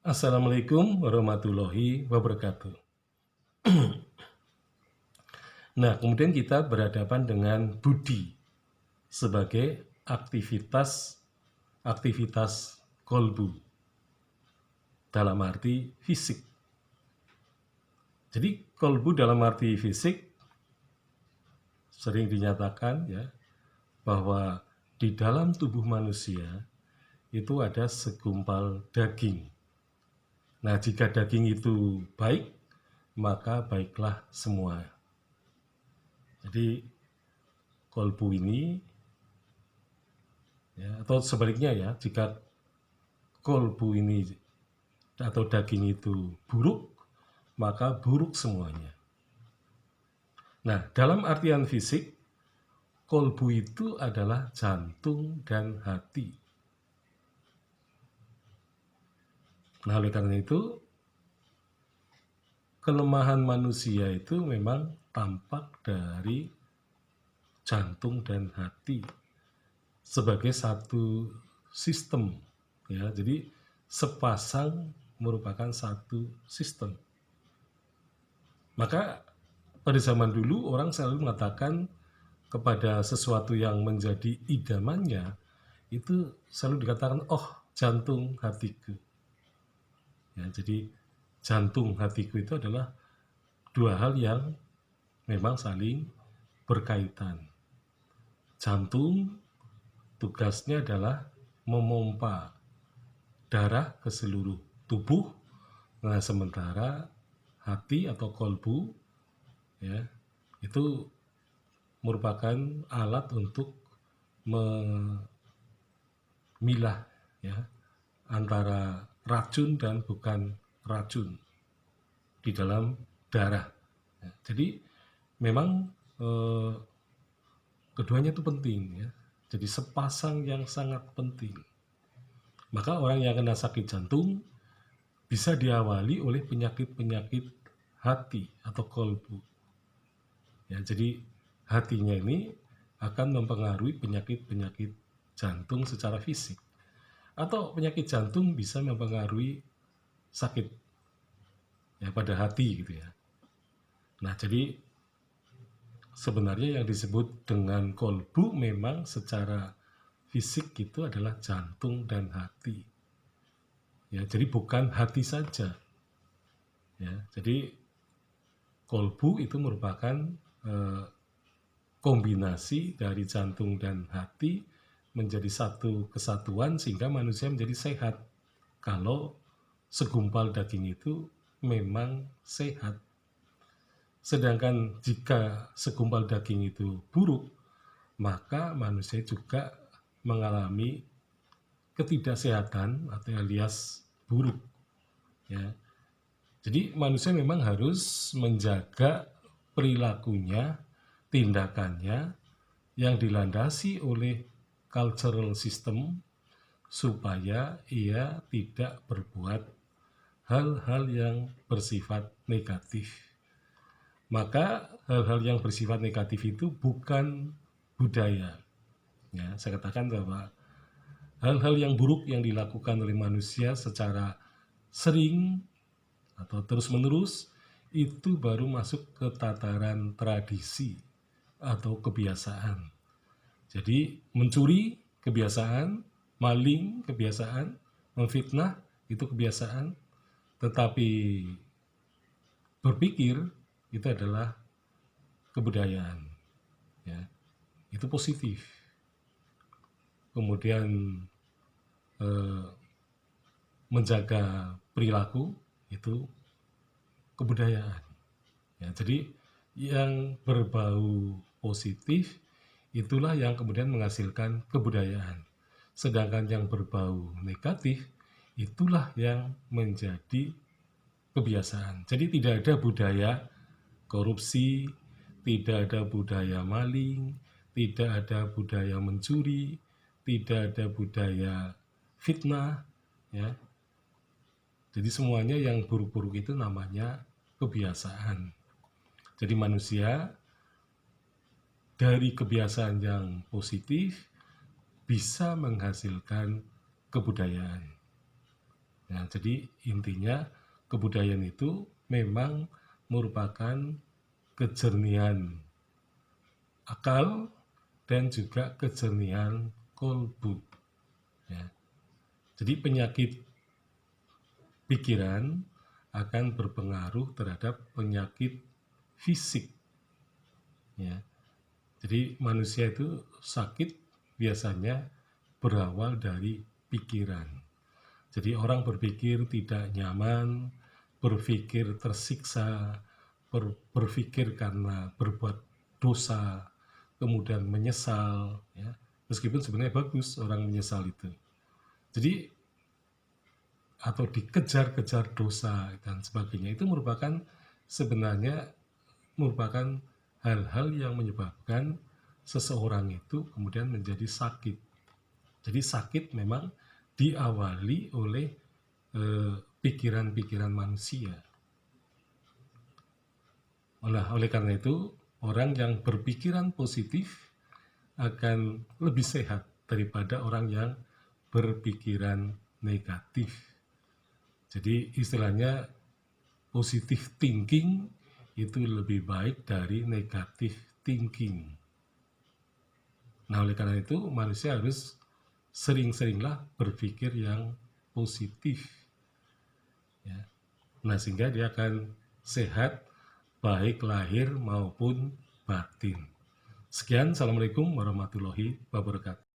Assalamualaikum warahmatullahi wabarakatuh. Nah, kemudian kita berhadapan dengan budi sebagai aktivitas kolbu dalam arti fisik. Jadi kolbu dalam arti fisik sering dinyatakan ya bahwa di dalam tubuh manusia itu ada segumpal daging. Nah, jika daging itu baik, maka baiklah semua. Jadi kolbu ini ya, atau sebaliknya ya, jika kolbu ini atau daging itu buruk, maka buruk semuanya. Nah, dalam artian fisik, kolbu itu adalah jantung dan hati. Nah, oleh karena itu, kelemahan manusia itu memang tampak dari jantung dan hati sebagai satu sistem. Ya, jadi sepasang merupakan satu sistem. Maka pada zaman dulu orang selalu mengatakan kepada sesuatu yang menjadi idamannya itu selalu dikatakan, oh jantung hatiku. Ya, jadi jantung hatiku itu adalah dua hal yang memang saling berkaitan. Jantung tugasnya adalah memompa darah ke seluruh tubuh. Nah, sementara hati atau kolbu ya itu merupakan alat untuk memilah ya antara racun dan bukan racun di dalam darah. Ya, jadi memang keduanya itu penting ya. Jadi sepasang yang sangat penting. Maka orang yang kena sakit jantung bisa diawali oleh penyakit-penyakit hati atau kolbu. Ya, jadi hatinya ini akan mempengaruhi penyakit-penyakit jantung secara fisik. Atau penyakit jantung bisa mempengaruhi sakit ya pada hati gitu ya. Nah, jadi sebenarnya yang disebut dengan kolbu memang secara fisik itu adalah jantung dan hati. Ya, jadi bukan hati saja. Ya, jadi kolbu itu merupakan kombinasi dari jantung dan hati menjadi satu kesatuan sehingga manusia menjadi sehat. Kalau segumpal daging itu memang sehat. Sedangkan jika segumpal daging itu buruk, maka manusia juga mengalami ketidaksehatan atau alias buruk. Ya. Jadi manusia memang harus menjaga perilakunya, tindakannya yang dilandasi oleh cultural system supaya ia tidak berbuat hal-hal yang bersifat negatif. Maka hal-hal yang bersifat negatif itu bukan budaya. Ya, saya katakan bahwa hal-hal yang buruk yang dilakukan oleh manusia secara sering atau terus-menerus itu baru masuk ke tataran tradisi atau kebiasaan. Jadi mencuri kebiasaan, maling kebiasaan, memfitnah itu kebiasaan, tetapi berpikir itu adalah kebudayaan. Ya, itu positif. Kemudian menjaga perilaku itu kebudayaan. Ya, jadi yang berbau positif itulah yang kemudian menghasilkan kebudayaan. Sedangkan yang berbau negatif itulah yang menjadi kebiasaan. Jadi tidak ada budaya korupsi, tidak ada budaya maling, tidak ada budaya mencuri, tidak ada budaya fitnah, ya. Jadi semuanya yang buruk-buruk itu namanya kebiasaan. Jadi manusia dari kebiasaan yang positif bisa menghasilkan kebudayaan. Nah, jadi intinya kebudayaan itu memang merupakan kejernihan akal dan juga kejernihan kolbu. Ya. Jadi penyakit pikiran akan berpengaruh terhadap penyakit fisik. Ya. Jadi manusia itu sakit biasanya berawal dari pikiran. Jadi orang berpikir tidak nyaman, berpikir tersiksa, berpikir karena berbuat dosa, kemudian menyesal, ya. Meskipun sebenarnya bagus orang menyesal itu. Jadi atau dikejar-kejar dosa dan sebagainya itu sebenarnya merupakan hal-hal yang menyebabkan seseorang itu kemudian menjadi sakit. Jadi sakit memang diawali oleh pikiran-pikiran manusia. Oleh karena itu, orang yang berpikiran positif akan lebih sehat daripada orang yang berpikiran negatif. Jadi istilahnya positive thinking itu lebih baik dari negative thinking. Nah, oleh karena itu manusia harus sering-seringlah berpikir yang positif. Ya. Nah, sehingga dia akan sehat baik lahir maupun batin. Sekian, Assalamualaikum warahmatullahi wabarakatuh.